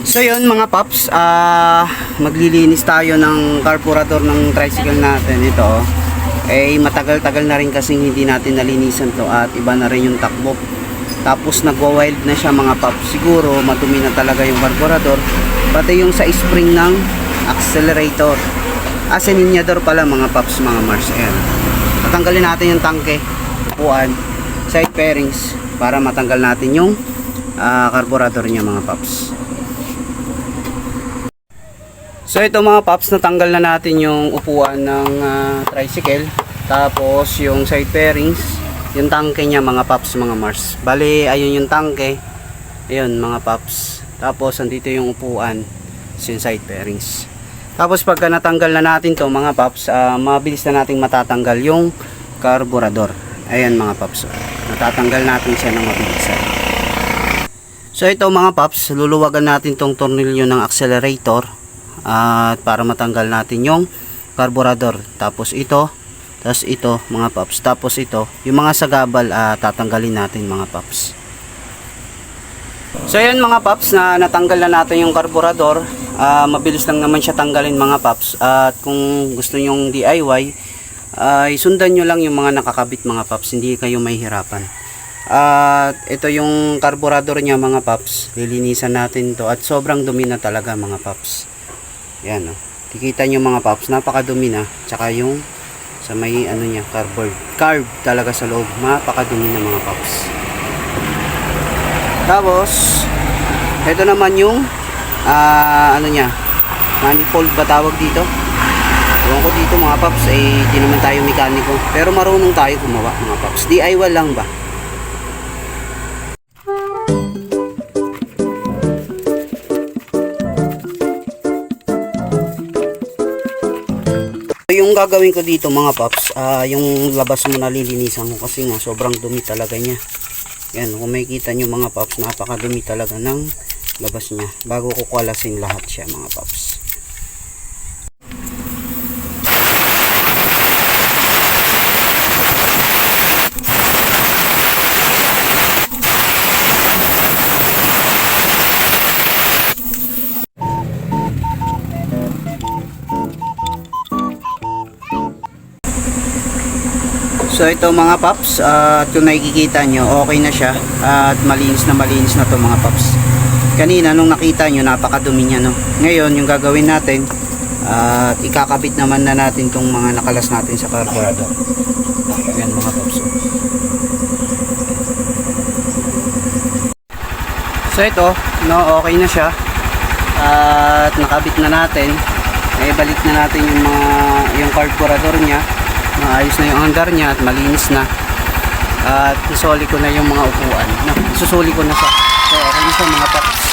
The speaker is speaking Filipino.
So yun mga paps, maglilinis tayo ng carburetor ng tricycle natin. Ito matagal-tagal na rin kasing hindi natin nalinisan to at iba na rin yung takbo. Tapos nagwa-wild na siya mga paps. Siguro madumi na talaga yung carburetor, pati yung sa spring ng accelerator. Aseninyador pala mga paps, mga Mars. Ayan. Tatanggalin natin yung tangke, upuan, side fairings para matanggal natin yung carburetor niya mga paps. So ito mga paps, natanggal na natin yung upuan ng tricycle, tapos yung side fairings, yung tangke niya mga paps, mga Mars. Bali ayun yung tangke, ayun mga paps. Tapos andito yung upuan, yung side fairings. Tapos pagka natanggal na natin to mga paps, mabilis na nating matatanggal yung carburetor. Ayan mga paps, natatanggal natin siya ng mabilisan. So ito mga paps, luluwagan natin tong tornilyo ng accelerator at para matanggal natin yung carburetor. Tapos ito mga paps, tapos ito yung mga sagabal tatanggalin natin mga paps. So yan mga paps, na natanggal na natin yung carburetor. Mabilis lang naman siya tanggalin mga paps. At kung gusto nyong DIY, sundan nyo lang yung mga nakakabit mga paps, hindi kayo mahihirapan. At ito yung carburetor nya mga paps, lilinisan natin to at sobrang dumi na talaga mga paps. Yan tikita nyo mga paps, napakadumi na. Tsaka yung sa may ano nya, carb talaga sa loob, napakadumi na mga paps. Tapos ito naman yung ano nya, manifold ba tawag dito? Ewan ko dito mga paps, di naman tayo mekaniko, pero marunong tayo gumawa mga paps. DIY lang ba? Yung gagawin ko dito mga paps, yung labas mo nalilinisan ko kasi nga sobrang dumi talaga niya. Yan, kung makikita nyo mga paps, napakadumi talaga ng labas niya. Bago ko kwalasin lahat siya mga paps. So ito mga paps, kung nakikita nyo, okay na siya at malinis na to mga paps. Kanina nung nakita nyo, napakadumi niya no. Ngayon yung gagawin natin, ikakabit naman na natin tong mga nakalas natin sa carburetor. Yan mga paps. So ito, no, okay na siya at nakabit na natin. Balik na natin yung carburetor niya. Maayos na yung hanggar niya at malinis na. At isoli ko na yung mga upuan. Isusuli ko na siya. So okay na siya mga paps.